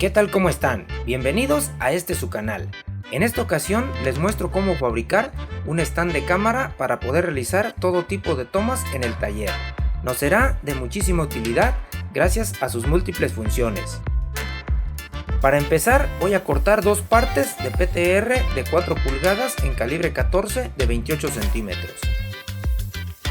¿Qué tal? ¿Cómo están? Bienvenidos a su canal. En esta ocasión les muestro cómo fabricar un stand de cámara para poder realizar todo tipo de tomas en el taller. Nos será de muchísima utilidad gracias a sus múltiples funciones. Para empezar voy a cortar dos partes de PTR de 4 pulgadas en calibre 14 de 28 centímetros.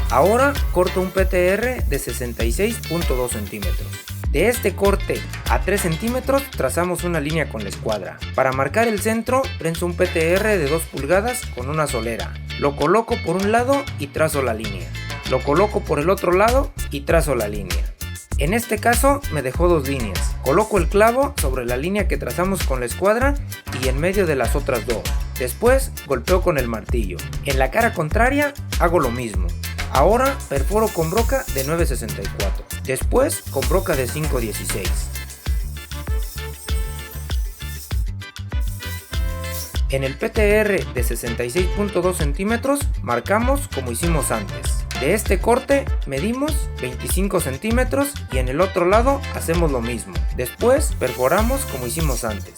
Ahora corto un PTR de 66.2 centímetros. De este corte a 3 centímetros trazamos una línea con la escuadra. Para marcar el centro prenso un PTR de 2 pulgadas con una solera. Lo coloco por un lado y trazo la línea. Lo coloco por el otro lado y trazo la línea. En este caso me dejó dos líneas. Coloco el clavo sobre la línea que trazamos con la escuadra y en medio de las otras dos. Después golpeo con el martillo. En la cara contraria hago lo mismo. Ahora perforo con broca de 9.64, después con broca de 5.16. En el PTR de 66.2 centímetros marcamos como hicimos antes. De este corte medimos 25 centímetros y en el otro lado hacemos lo mismo. Después perforamos como hicimos antes.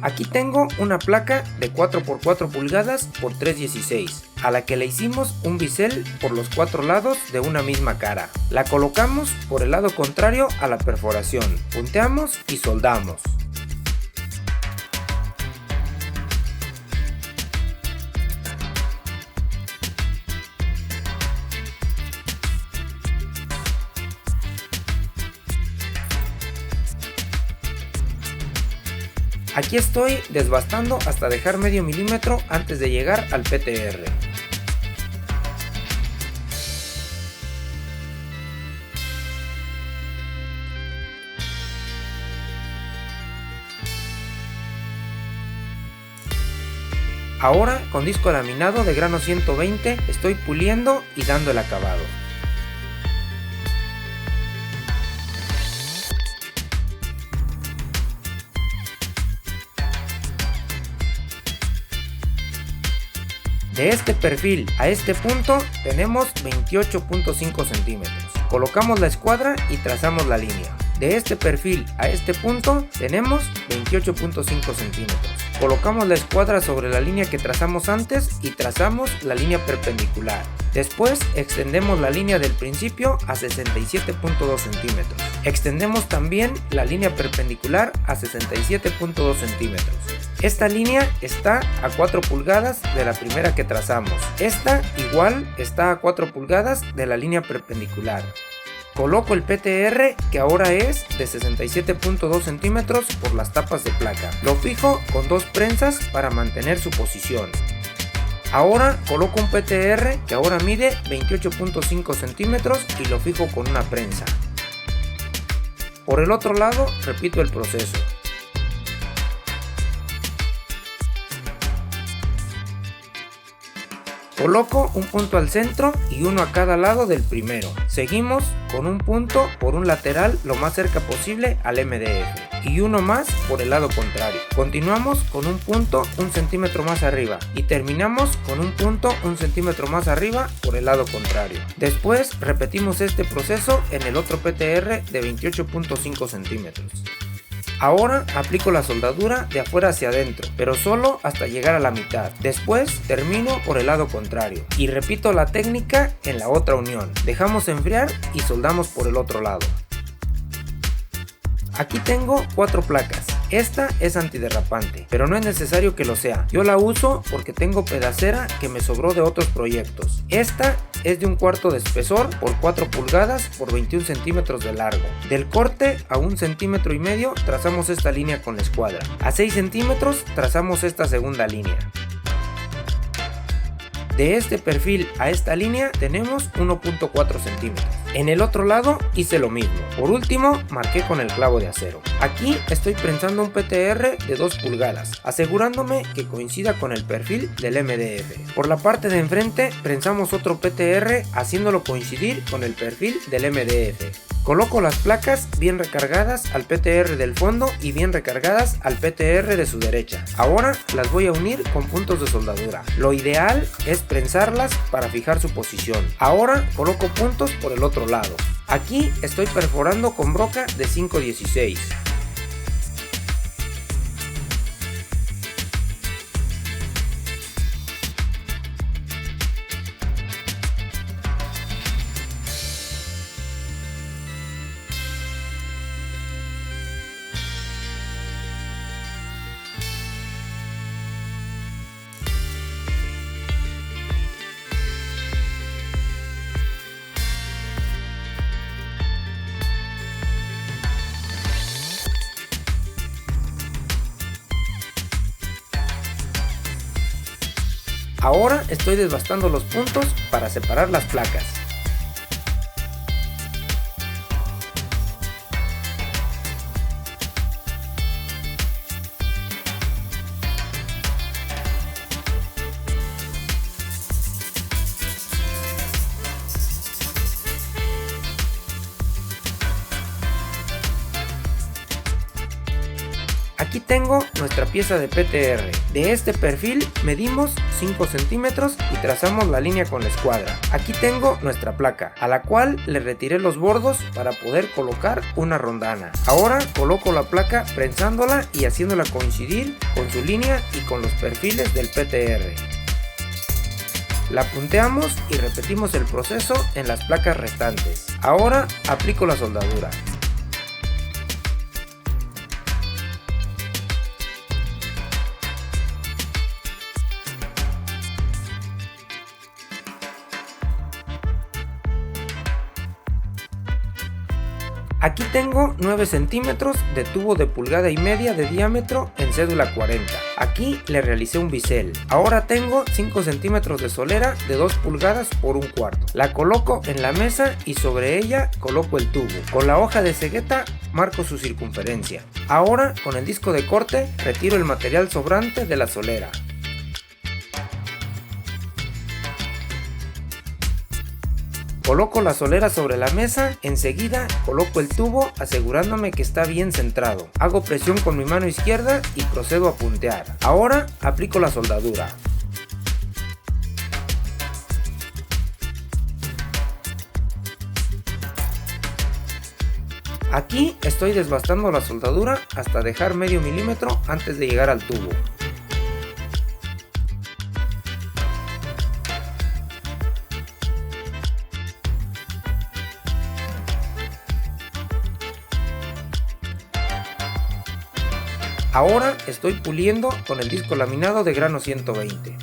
Aquí tengo una placa de 4x4 pulgadas por 3.16, a la que le hicimos un bisel por los 4 lados de una misma cara. La colocamos por el lado contrario a la perforación, punteamos y soldamos. Aquí estoy desbastando hasta dejar medio milímetro antes de llegar al PTR. Ahora con disco laminado de grano 120 estoy puliendo y dando el acabado. De este perfil a este punto tenemos 28.5 centímetros. Colocamos la escuadra y trazamos la línea. De este perfil a este punto tenemos 28.5 centímetros. Colocamos la escuadra sobre la línea que trazamos antes y trazamos la línea perpendicular. Después extendemos la línea del principio a 67.2 centímetros. Extendemos también la línea perpendicular a 67.2 centímetros. Esta línea está a 4 pulgadas de la primera que trazamos. Esta igual está a 4 pulgadas de la línea perpendicular. Coloco el PTR, que ahora es de 67.2 centímetros por las tapas de placa. Lo fijo con dos prensas para mantener su posición. Ahora coloco un PTR que ahora mide 28.5 centímetros y lo fijo con una prensa. Por el otro lado repito el proceso. Coloco un punto al centro y uno a cada lado del primero. Seguimos con un punto por un lateral lo más cerca posible al MDF y uno más por el lado contrario. Continuamos con un punto 1 centímetro más arriba y terminamos con un punto 1 centímetro más arriba por el lado contrario. Después repetimos este proceso en el otro PTR de 28.5 centímetros. Ahora aplico la soldadura de afuera hacia adentro, pero solo hasta llegar a la mitad. Después termino por el lado contrario y repito la técnica en la otra unión. Dejamos enfriar y soldamos por el otro lado. Aquí tengo 4 placas. Esta es antiderrapante, pero no es necesario que lo sea. Yo la uso porque tengo pedacera que me sobró de otros proyectos. Esta es de 1/4 de espesor por 4 pulgadas por 21 centímetros de largo. Del corte a 1,5 centímetros trazamos esta línea con la escuadra. A 6 centímetros trazamos esta segunda línea. De este perfil a esta línea tenemos 1.4 centímetros. En el otro lado hice lo mismo. Por último marqué con el clavo de acero. Aquí estoy prensando un PTR de 2 pulgadas, asegurándome que coincida con el perfil del MDF. Por la parte de enfrente prensamos otro PTR haciéndolo coincidir con el perfil del MDF. Coloco las placas bien recargadas al PTR del fondo y bien recargadas al PTR de su derecha. Ahora las voy a unir con puntos de soldadura. Lo ideal es prensarlas para fijar su posición. Ahora coloco puntos por el otro lado. Aquí estoy perforando con broca de 5/16. Ahora estoy desbastando los puntos para separar las placas. Aquí tengo nuestra pieza de PTR. De este perfil medimos 5 centímetros y trazamos la línea con la escuadra. Aquí tengo nuestra placa, a la cual le retiré los bordos para poder colocar una rondana. Ahora coloco la placa prensándola y haciéndola coincidir con su línea y con los perfiles del PTR. La punteamos y repetimos el proceso en las placas restantes. Ahora aplico la soldadura. Aquí tengo 9 centímetros de tubo de 1,5 de diámetro en cédula 40. Aquí le realicé un bisel. Ahora tengo 5 centímetros de solera de 2 pulgadas por 1/4. La coloco en la mesa y sobre ella coloco el tubo. Con la hoja de cegueta marco su circunferencia. Ahora con el disco de corte retiro el material sobrante de la solera. Coloco la solera sobre la mesa, enseguida coloco el tubo asegurándome que está bien centrado. Hago presión con mi mano izquierda y procedo a puntear. Ahora aplico la soldadura. Aquí estoy desbastando la soldadura hasta dejar medio milímetro antes de llegar al tubo. Ahora estoy puliendo con el disco laminado de grano 120.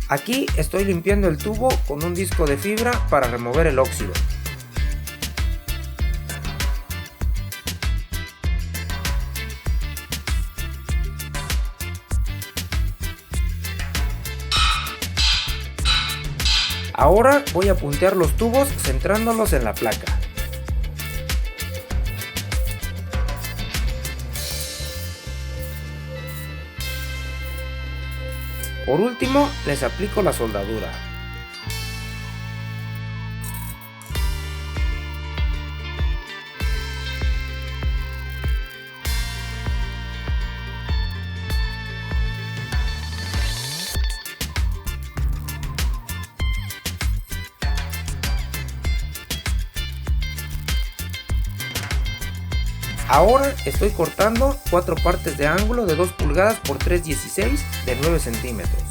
Aquí estoy limpiando el tubo con un disco de fibra para remover el óxido. Ahora voy a puntear los tubos centrándolos en la placa. Por último, les aplico la soldadura. Ahora estoy cortando 4 partes de ángulo de 2 pulgadas por 3/16 de 9 centímetros.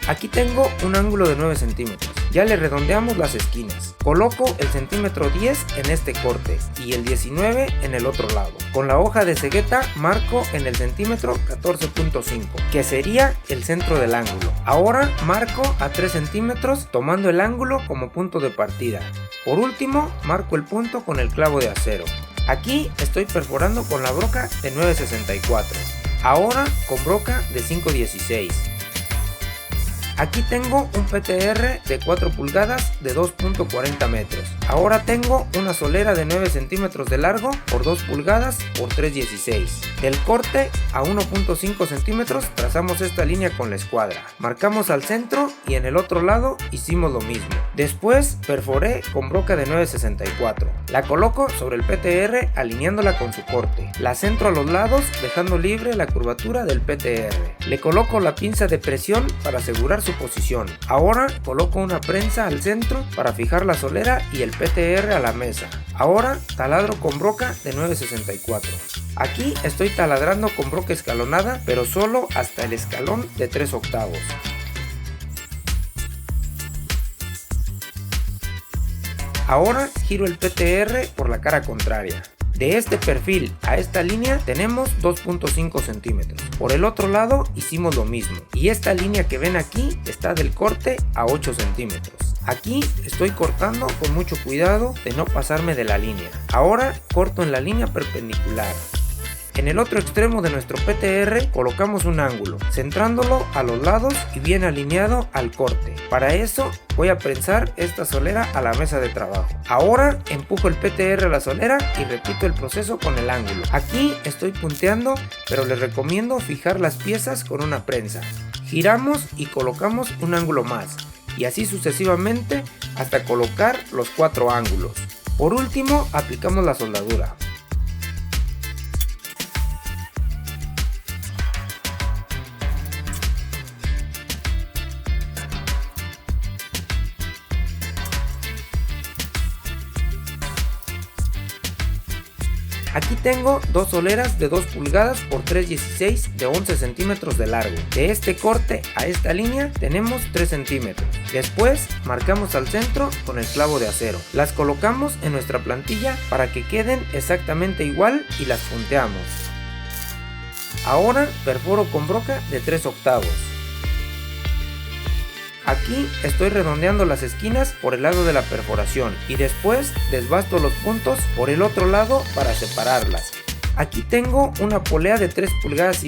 Aquí tengo un ángulo de 9 centímetros. Ya le redondeamos las esquinas. Coloco el centímetro 10 en este corte y el 19 en el otro lado. Con la hoja de cegueta marco en el centímetro 14.5, que sería el centro del ángulo. Ahora marco a 3 centímetros tomando el ángulo como punto de partida. Por último, marco el punto con el clavo de acero. Aquí estoy perforando con la broca de 9.64. Ahora con broca de 5.16. Aquí tengo un PTR de 4 pulgadas de 2.40 metros. Ahora tengo una solera de 9 centímetros de largo por 2 pulgadas por 3.16. Del corte a 1.5 centímetros trazamos esta línea con la escuadra. Marcamos al centro y en el otro lado hicimos lo mismo. Después perforé con broca de 9.64. La coloco sobre el PTR alineándola con su corte. La centro a los lados dejando libre la curvatura del PTR. Le coloco la pinza de presión para asegurar su posición. Ahora coloco una prensa al centro para fijar la solera y el PTR a la mesa. Ahora taladro con broca de 9.64. Aquí estoy taladrando con broca escalonada, pero solo hasta el escalón de 3/8. Ahora giro el PTR por la cara contraria. De este perfil a esta línea tenemos 2.5 centímetros. Por el otro lado hicimos lo mismo. Y esta línea que ven aquí está del corte a 8 centímetros. Aquí estoy cortando con mucho cuidado de no pasarme de la línea. Ahora corto en la línea perpendicular. En el otro extremo de nuestro PTR colocamos un ángulo, centrándolo a los lados y bien alineado al corte. Para eso voy a prensar esta solera a la mesa de trabajo. Ahora empujo el PTR a la solera y repito el proceso con el ángulo. Aquí estoy punteando, pero les recomiendo fijar las piezas con una prensa. Giramos y colocamos un ángulo más, y así sucesivamente hasta colocar los 4 ángulos. Por último, aplicamos la soldadura. Aquí tengo dos soleras de 2 pulgadas por 3.16 de 11 centímetros de largo. De este corte a esta línea tenemos 3 centímetros. Después marcamos al centro con el clavo de acero. Las colocamos en nuestra plantilla para que queden exactamente igual y las punteamos. Ahora perforo con broca de 3/8. Aquí estoy redondeando las esquinas por el lado de la perforación y después desbasto los puntos por el otro lado para separarlas. Aquí tengo una polea de 3,5 pulgadas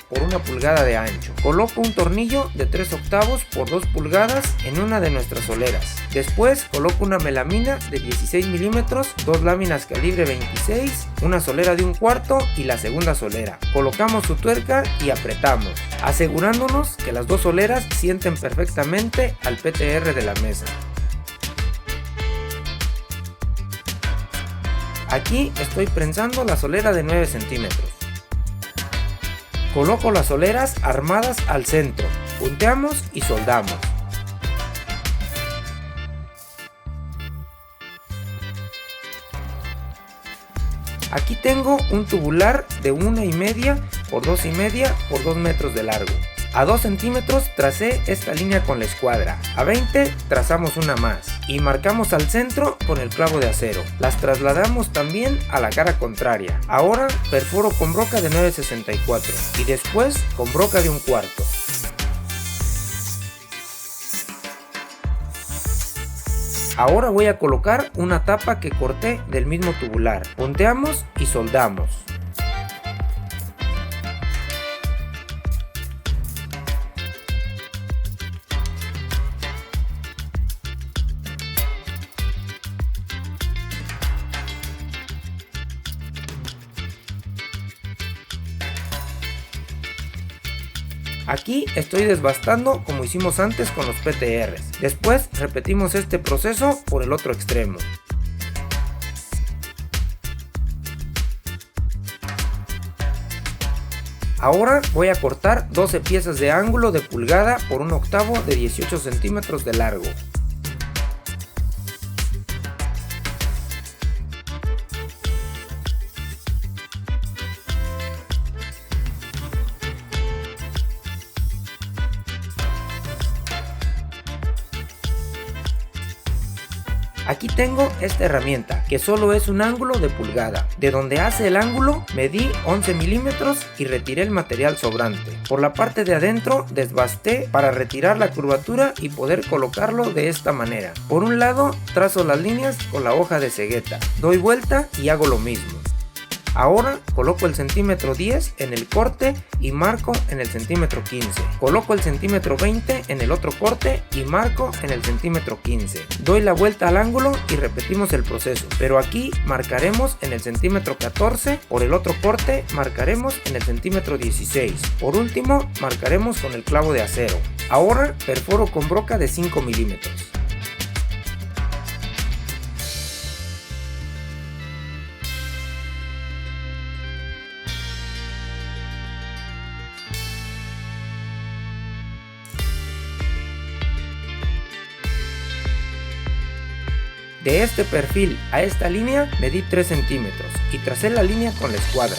por 1 pulgada de ancho. Coloco un tornillo de 3/8 por 2 pulgadas en una de nuestras soleras. Después coloco una melamina de 16 milímetros, 2 láminas calibre 26, una solera de 1/4 y la segunda solera. Colocamos su tuerca y apretamos, asegurándonos que las dos soleras sienten perfectamente al PTR de la mesa. Aquí estoy prensando la solera de 9 centímetros. Coloco las soleras armadas al centro, punteamos y soldamos. Aquí tengo un tubular de 1,5 por 2,5 por 2 metros de largo. A 2 centímetros tracé esta línea con la escuadra, a 20 trazamos una más y marcamos al centro con el clavo de acero. Las trasladamos también a la cara contraria. Ahora perforo con broca de 9.64 y después con broca de 1/4. Ahora voy a colocar una tapa que corté del mismo tubular. Punteamos y soldamos. Aquí estoy desbastando como hicimos antes con los PTRs. Después repetimos este proceso por el otro extremo. Ahora voy a cortar 12 piezas de ángulo de pulgada por 1/8 de 18 centímetros de largo. Aquí tengo esta herramienta que solo es un ángulo de pulgada. De donde hace el ángulo medí 11 milímetros y retiré el material sobrante. Por la parte de adentro desbasté para retirar la curvatura y poder colocarlo de esta manera. Por un lado trazo las líneas con la hoja de cegueta, doy vuelta y hago lo mismo. Ahora coloco el centímetro 10 en el corte y marco en el centímetro 15. Coloco el centímetro 20 en el otro corte y marco en el centímetro 15. Doy la vuelta al ángulo y repetimos el proceso, pero aquí marcaremos en el centímetro 14, por el otro corte marcaremos en el centímetro 16. Por último, marcaremos con el clavo de acero. Ahora perforo con broca de 5 milímetros. De este perfil a esta línea medí 3 centímetros y tracé la línea con la escuadra.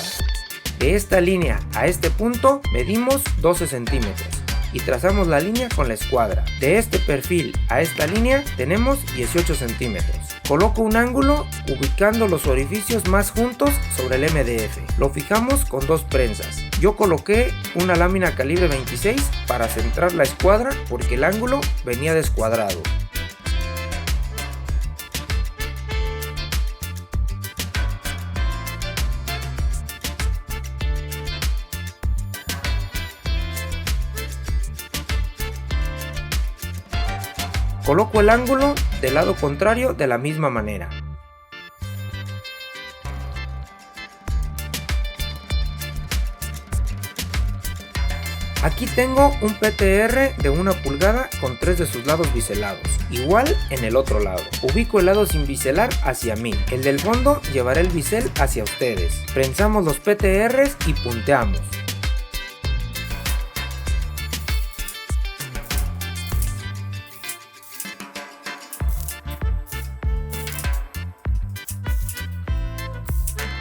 De esta línea a este punto medimos 12 centímetros y trazamos la línea con la escuadra. De este perfil a esta línea tenemos 18 centímetros. Coloco un ángulo ubicando los orificios más juntos sobre el MDF. Lo fijamos con 2 prensas. Yo coloqué una lámina calibre 26 para centrar la escuadra porque el ángulo venía descuadrado. Coloco el ángulo del lado contrario de la misma manera. Aquí tengo un PTR de 1 pulgada con 3 de sus lados biselados, igual en el otro lado. Ubico el lado sin biselar hacia mí, el del fondo llevaré el bisel hacia ustedes. Prensamos los PTRs y punteamos.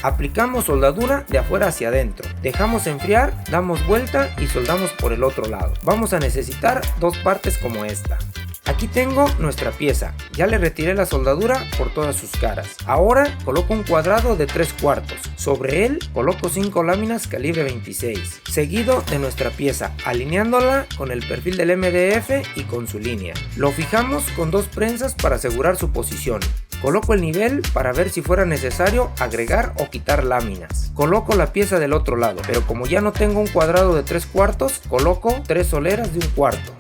Aplicamos soldadura de afuera hacia adentro, dejamos enfriar, damos vuelta y soldamos por el otro lado. Vamos a necesitar 2 partes como esta. Aquí tengo nuestra pieza, ya le retiré la soldadura por todas sus caras. Ahora coloco un cuadrado de 3/4, sobre él coloco 5 láminas calibre 26, seguido de nuestra pieza, alineándola con el perfil del MDF y con su línea. Lo fijamos con 2 prensas para asegurar su posición. Coloco el nivel para ver si fuera necesario agregar o quitar láminas. Coloco la pieza del otro lado, pero como ya no tengo un cuadrado de 3/4, coloco 3 soleras de 1/4.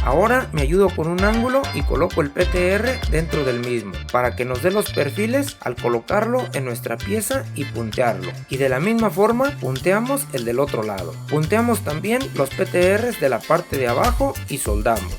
Ahora me ayudo con un ángulo y coloco el PTR dentro del mismo, para que nos dé los perfiles al colocarlo en nuestra pieza y puntearlo. Y de la misma forma punteamos el del otro lado. Punteamos también los PTRs de la parte de abajo y soldamos.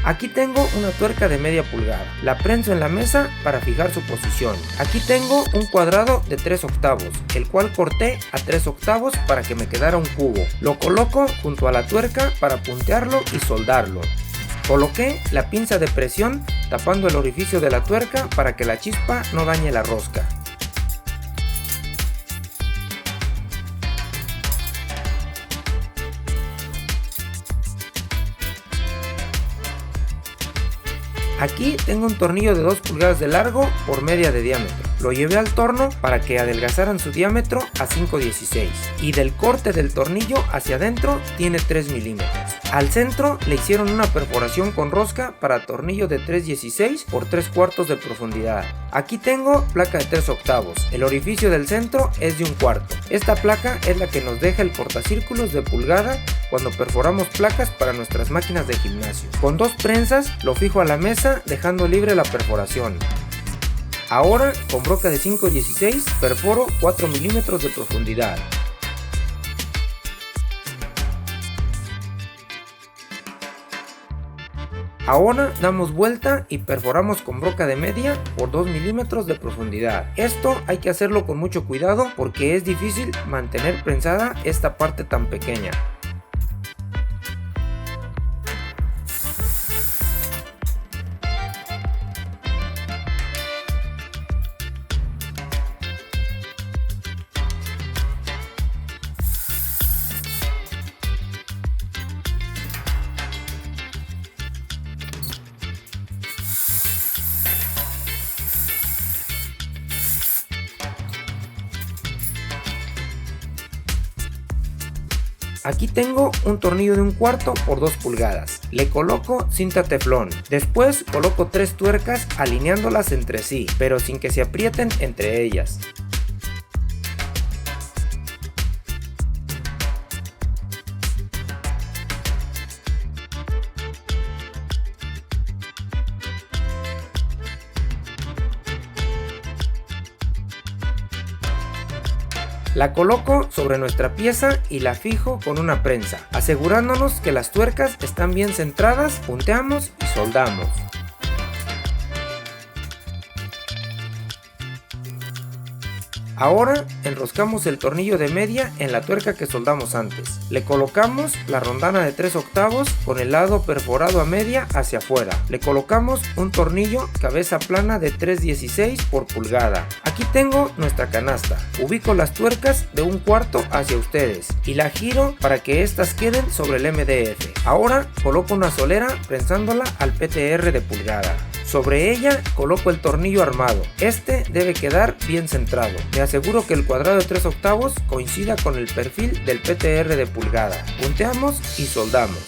Aquí tengo una tuerca de media pulgada, la prenso en la mesa para fijar su posición. Aquí tengo un cuadrado de 3/8, el cual corté a 3/8 para que me quedara un cubo. Lo coloco junto a la tuerca para puntearlo y soldarlo. Coloqué la pinza de presión tapando el orificio de la tuerca para que la chispa no dañe la rosca. Aquí tengo un tornillo de 2 pulgadas de largo por media de diámetro. Lo llevé al torno para que adelgazaran su diámetro a 5/16 y del corte del tornillo hacia adentro tiene 3 milímetros. Al centro le hicieron una perforación con rosca para tornillo de 3/16 por 3/4 de profundidad. Aquí tengo placa de 3/8, el orificio del centro es de 1/4. Esta placa es la que nos deja el cortacírculos de pulgada cuando perforamos placas para nuestras máquinas de gimnasio. Con 2 prensas lo fijo a la mesa dejando libre la perforación. Ahora con broca de 516 perforo 4 milímetros de profundidad. Ahora damos vuelta y perforamos con broca de media por 2 milímetros de profundidad. Esto hay que hacerlo con mucho cuidado porque es difícil mantener prensada esta parte tan pequeña. Aquí tengo un tornillo de 1/4 por 2 pulgadas. Le coloco cinta teflón. Después coloco 3 tuercas alineándolas entre sí, pero sin que se aprieten entre ellas. La coloco sobre nuestra pieza y la fijo con una prensa, asegurándonos que las tuercas están bien centradas, punteamos y soldamos. Ahora enroscamos el tornillo de media en la tuerca que soldamos antes. Le colocamos la rondana de 3/8 con el lado perforado a media hacia afuera. Le colocamos un tornillo cabeza plana de 3/16 por pulgada. Aquí tengo nuestra canasta. Ubico las tuercas de 1/4 hacia ustedes y la giro para que estas queden sobre el MDF. Ahora coloco una solera prensándola al PTR de pulgada. Sobre ella coloco el tornillo armado. Este debe quedar bien centrado. Me aseguro que el cuadrado de 3/8 coincida con el perfil del PTR de pulgada. Punteamos y soldamos.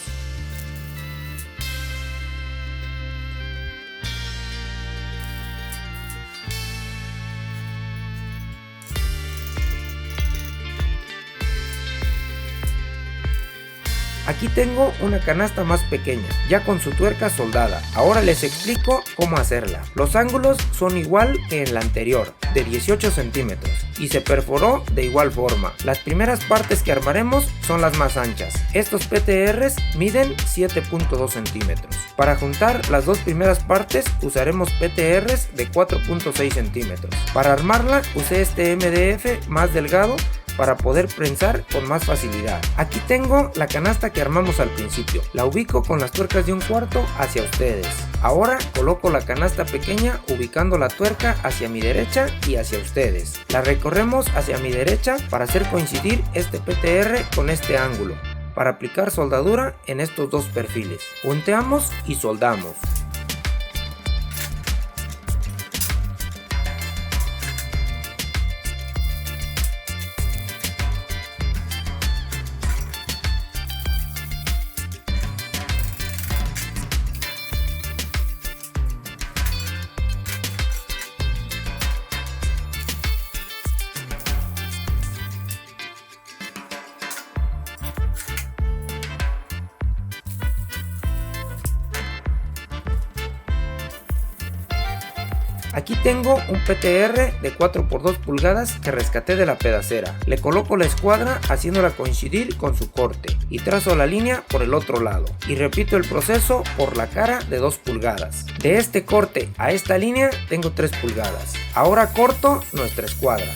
Aquí tengo una canasta más pequeña, ya con su tuerca soldada. Ahora les explico cómo hacerla. Los ángulos son igual que en la anterior, de 18 centímetros, y se perforó de igual forma. Las primeras partes que armaremos son las más anchas. Estos PTRs miden 7.2 centímetros. Para juntar las dos primeras partes usaremos PTRs de 4.6 centímetros. Para armarla usé este MDF más delgado para poder prensar con más facilidad. Aquí tengo la canasta que armamos al principio. La ubico con las tuercas de 1/4 hacia ustedes. Ahora coloco la canasta pequeña ubicando la tuerca hacia mi derecha y hacia ustedes. La recorremos hacia mi derecha para hacer coincidir este PTR con este ángulo, para aplicar soldadura en estos dos perfiles. Punteamos y soldamos. Aquí tengo un PTR de 4x2 pulgadas que rescaté de la pedacera. Le coloco la escuadra haciéndola coincidir con su corte y trazo la línea por el otro lado. Y repito el proceso por la cara de 2 pulgadas. De este corte a esta línea tengo 3 pulgadas. Ahora corto nuestra escuadra.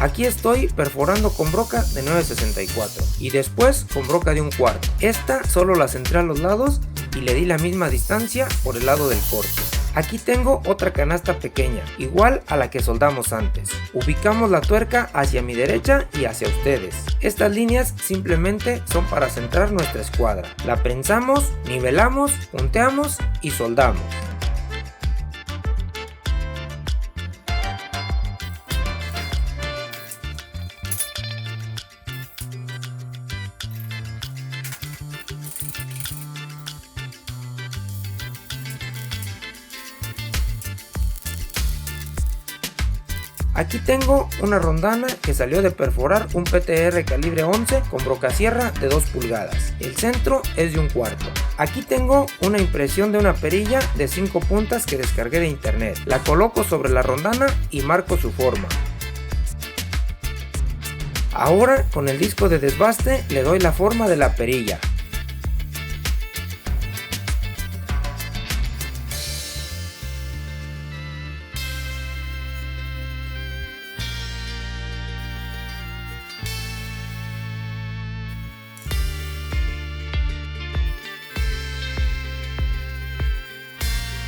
Aquí estoy perforando con broca de 9.64 y después con broca de 1/4. Esta solo la centré a los lados y le di la misma distancia por el lado del corte. Aquí tengo otra canasta pequeña, igual a la que soldamos antes. Ubicamos la tuerca hacia mi derecha y hacia ustedes. Estas líneas simplemente son para centrar nuestra escuadra. La prensamos, nivelamos, punteamos y soldamos. Aquí tengo una rondana que salió de perforar un PTR calibre 11 con brocasierra de 2 pulgadas. El centro es de 1/4. Aquí tengo una impresión de una perilla de 5 puntas que descargué de internet. La coloco sobre la rondana y marco su forma. Ahora con el disco de desbaste le doy la forma de la perilla.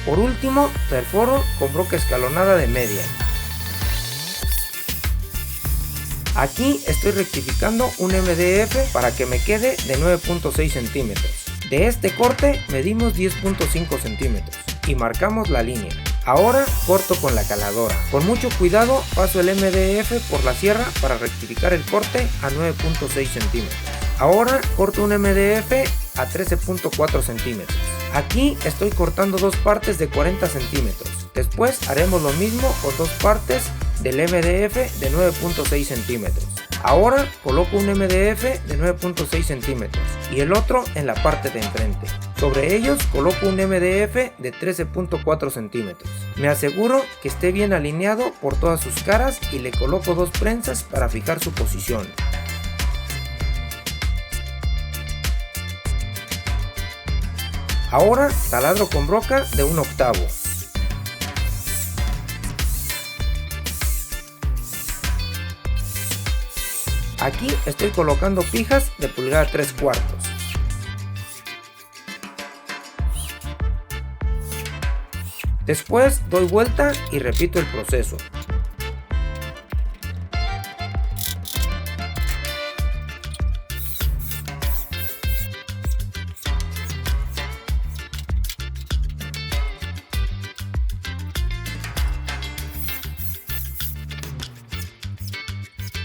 Por último, perforo con broca escalonada de media. Aquí estoy rectificando un MDF para que me quede de 9.6 centímetros. De este corte medimos 10.5 centímetros y marcamos la línea. Ahora corto con la caladora. Con mucho cuidado paso el MDF por la sierra para rectificar el corte a 9.6 centímetros. Ahora corto un MDF a 13.4 centímetros. Aquí estoy cortando dos partes de 40 centímetros. Después haremos lo mismo con dos partes del MDF de 9.6 centímetros. Ahora coloco un MDF de 9.6 centímetros y el otro en la parte de enfrente. Sobre ellos coloco un MDF de 13.4 centímetros. Me aseguro que esté bien alineado por todas sus caras y le coloco dos prensas para fijar su posición. Ahora taladro con broca de 1/8. Aquí estoy colocando pijas de pulgada 3/4. Después doy vuelta y repito el proceso.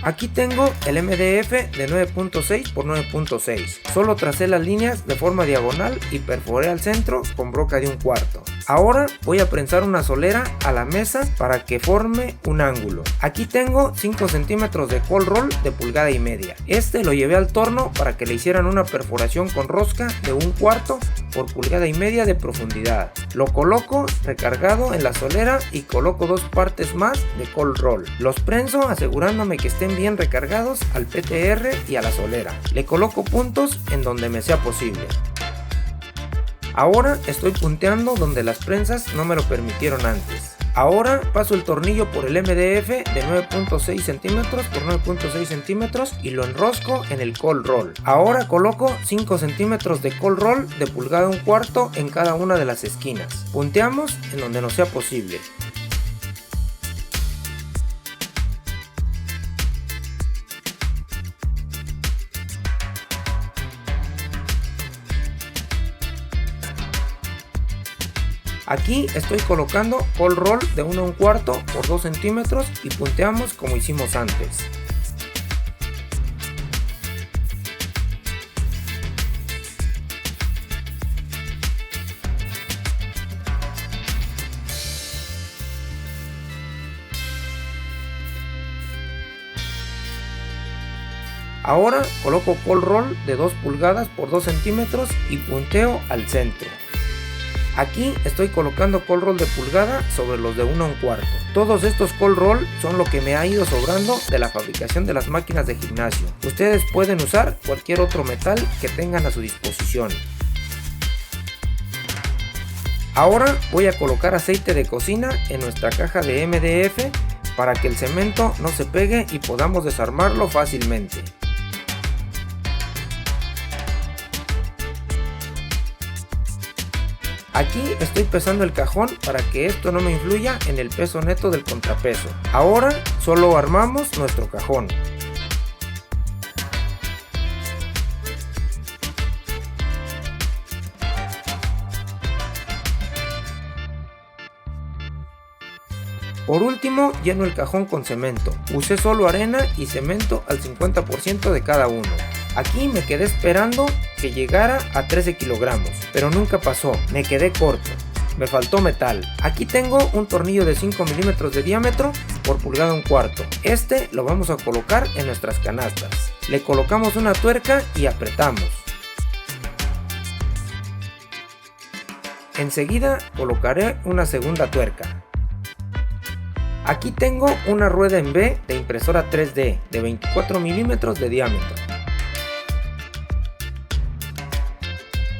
Aquí tengo el MDF de 9.6 por 9.6. Solo tracé las líneas de forma diagonal y perforé al centro con broca de 1/4. Ahora voy a prensar una solera a la mesa para que forme un ángulo. Aquí tengo 5 centímetros de cold roll de pulgada y media. Este lo llevé al torno para que le hicieran una perforación con rosca de 1/4 por pulgada y media de profundidad. Lo coloco recargado en la solera y coloco dos partes más de cold roll. Los prenso asegurándome que estén bien recargados al PTR y a la solera. Le coloco puntos en donde me sea posible. Ahora estoy punteando donde las prensas no me lo permitieron antes. Ahora paso el tornillo por el MDF de 9.6 centímetros por 9.6 centímetros y lo enrosco en el cold roll. Ahora coloco 5 centímetros de cold roll de pulgada 1/4 en cada una de las esquinas. Punteamos en donde nos sea posible. Aquí estoy colocando cold roll de 1/4 por 2 centímetros y punteamos como hicimos antes. Ahora coloco cold roll de 2 pulgadas por 2 centímetros y punteo al centro. Aquí estoy colocando cold roll de pulgada sobre los de 1/4. Todos estos cold roll son lo que me ha ido sobrando de la fabricación de las máquinas de gimnasio. Ustedes pueden usar cualquier otro metal que tengan a su disposición. Ahora voy a colocar aceite de cocina en nuestra caja de MDF para que el cemento no se pegue y podamos desarmarlo fácilmente. Aquí estoy pesando el cajón para que esto no me influya en el peso neto del contrapeso. Ahora solo armamos nuestro cajón. Por último, lleno el cajón con cemento. Usé solo arena y cemento al 50% de cada uno. Aquí me quedé esperando que llegara a 13 kilogramos, pero nunca pasó, me quedé corto. Me faltó metal. Aquí tengo un tornillo de 5 milímetros de diámetro por pulgada 1/4. Este lo vamos a colocar en nuestras canastas. Le colocamos una tuerca y apretamos. Enseguida colocaré una segunda tuerca. Aquí tengo una rueda en V de impresora 3D de 24 milímetros de diámetro.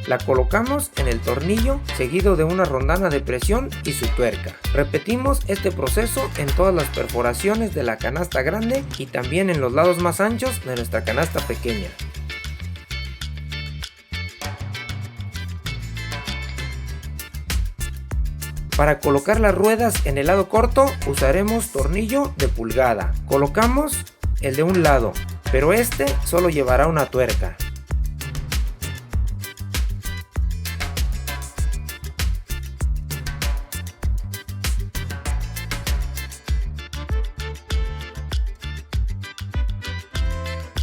La colocamos en el tornillo seguido de una rondana de presión y su tuerca. Repetimos este proceso en todas las perforaciones de la canasta grande y también en los lados más anchos de nuestra canasta pequeña. Para colocar las ruedas en el lado corto usaremos tornillo de pulgada. Colocamos el de un lado, pero este solo llevará una tuerca.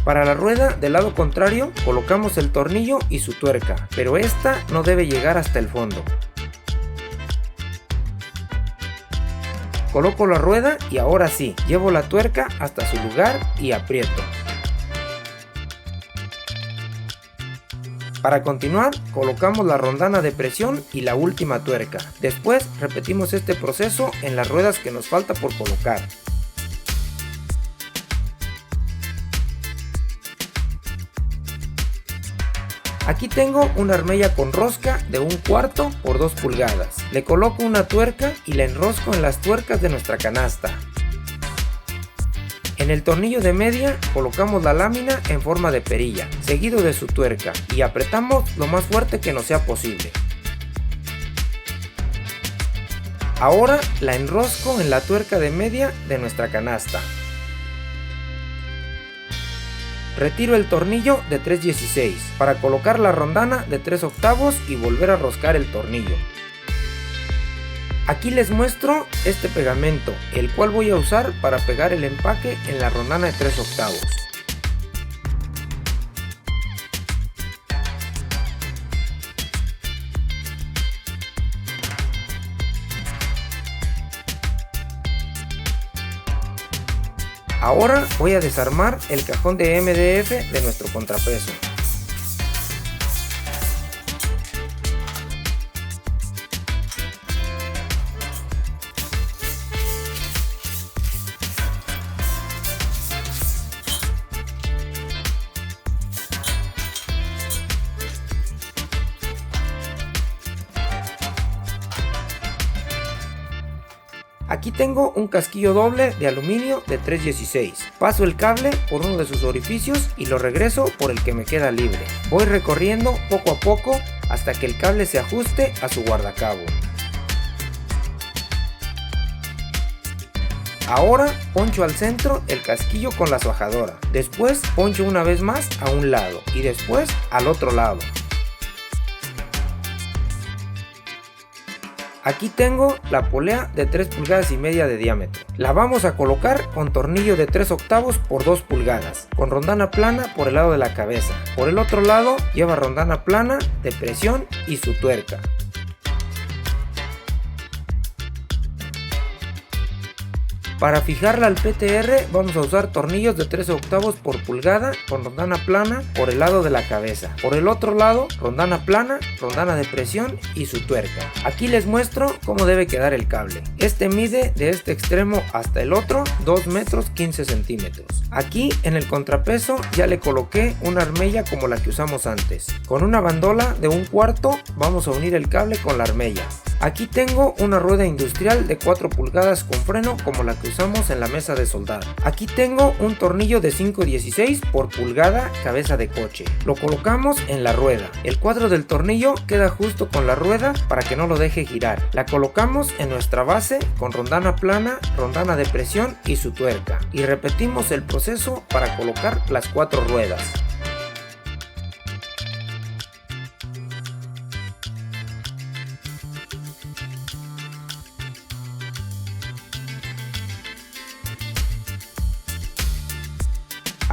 Para la rueda del lado contrario colocamos el tornillo y su tuerca, pero esta no debe llegar hasta el fondo. Coloco la rueda y ahora sí, llevo la tuerca hasta su lugar y aprieto. Para continuar, colocamos la rondana de presión y la última tuerca. Después repetimos este proceso en las ruedas que nos falta por colocar. Aquí tengo una armella con rosca de 1/4 por 2 pulgadas. Le coloco una tuerca y la enrosco en las tuercas de nuestra canasta. En el tornillo de media colocamos la lámina en forma de perilla, seguido de su tuerca, y apretamos lo más fuerte que nos sea posible. Ahora la enrosco en la tuerca de media de nuestra canasta. Retiro el tornillo de 3/16 para colocar la rondana de 3/8 y volver a roscar el tornillo. Aquí les muestro este pegamento, el cual voy a usar para pegar el empaque en la rondana de 3/8. Ahora voy a desarmar el cajón de MDF de nuestro contrapeso. Aquí tengo un casquillo doble de aluminio de 3/16. Paso el cable por uno de sus orificios y lo regreso por el que me queda libre. Voy recorriendo poco a poco hasta que el cable se ajuste a su guardacabo. Ahora poncho al centro el casquillo con la suajadora. Después poncho una vez más a un lado y después al otro lado. Aquí tengo la polea de 3,5 pulgadas de diámetro. La vamos a colocar con tornillo de 3/8 por 2 pulgadas, con rondana plana por el lado de la cabeza. Por el otro lado lleva rondana plana de presión y su tuerca. Para fijarla al PTR vamos a usar tornillos de 3/8 por pulgada con rondana plana por el lado de la cabeza. Por el otro lado, rondana plana, rondana de presión y su tuerca. Aquí les muestro cómo debe quedar el cable. Este mide de este extremo hasta el otro 2 metros 15 centímetros. Aquí en el contrapeso ya le coloqué una armella como la que usamos antes. Con una bandola de 1/4 vamos a unir el cable con la armella. Aquí tengo una rueda industrial de 4 pulgadas con freno como la que usamos en la mesa de soldar. Aquí tengo un tornillo de 5/16 por pulgada cabeza de coche. Lo colocamos en la rueda. El cuadro del tornillo queda justo con la rueda para que no lo deje girar. La colocamos en nuestra base con rondana plana, rondana de presión y su tuerca. Y repetimos el proceso para colocar las 4 ruedas.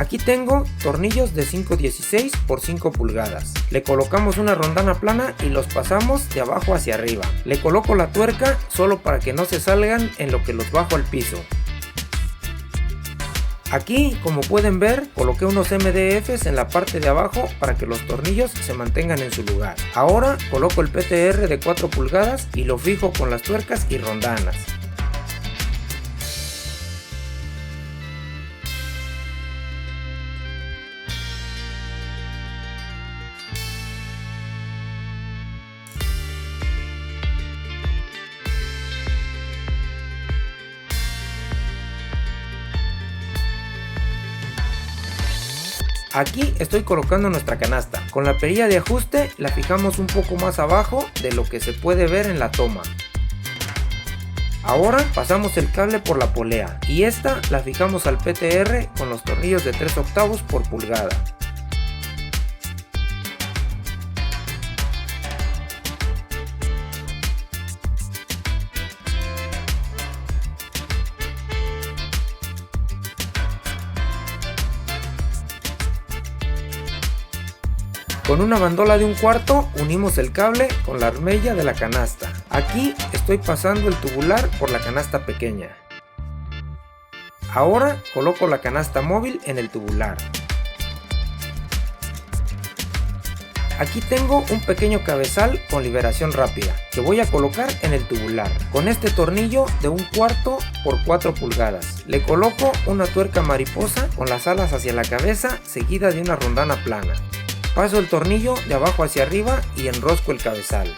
Aquí tengo tornillos de 5/16 por 5 pulgadas. Le colocamos una rondana plana y los pasamos de abajo hacia arriba. Le coloco la tuerca solo para que no se salgan en lo que los bajo al piso. Aquí, como pueden ver, coloqué unos MDFs en la parte de abajo para que los tornillos se mantengan en su lugar. Ahora coloco el PTR de 4 pulgadas y lo fijo con las tuercas y rondanas. Aquí estoy colocando nuestra canasta. Con la perilla de ajuste la fijamos un poco más abajo de lo que se puede ver en la toma. Ahora pasamos el cable por la polea y esta la fijamos al PTR con los tornillos de 3/8 por pulgada. Con una bandola de 1/4 unimos el cable con la armella de la canasta. Aquí estoy pasando el tubular por la canasta pequeña. Ahora coloco la canasta móvil en el tubular. Aquí tengo un pequeño cabezal con liberación rápida que voy a colocar en el tubular. Con este tornillo de 1/4 por 4 pulgadas. Le coloco una tuerca mariposa con las alas hacia la cabeza seguida de una rondana plana. Paso el tornillo de abajo hacia arriba y enrosco el cabezal.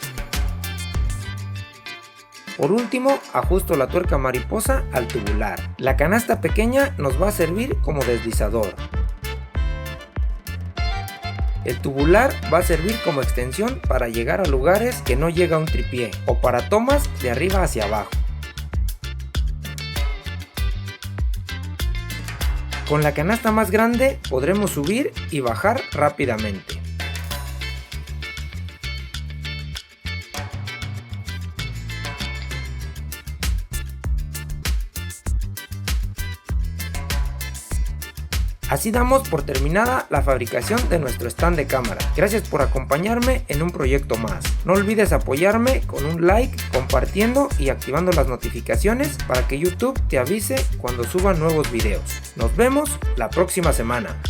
Por último, ajusto la tuerca mariposa al tubular. La canasta pequeña nos va a servir como deslizador. El tubular va a servir como extensión para llegar a lugares que no llega un tripié o para tomas de arriba hacia abajo. Con la canasta más grande podremos subir y bajar rápidamente. Así damos por terminada la fabricación de nuestro stand de cámara. Gracias por acompañarme en un proyecto más. No olvides apoyarme con un like, compartiendo y activando las notificaciones para que YouTube te avise cuando suba nuevos videos. Nos vemos la próxima semana.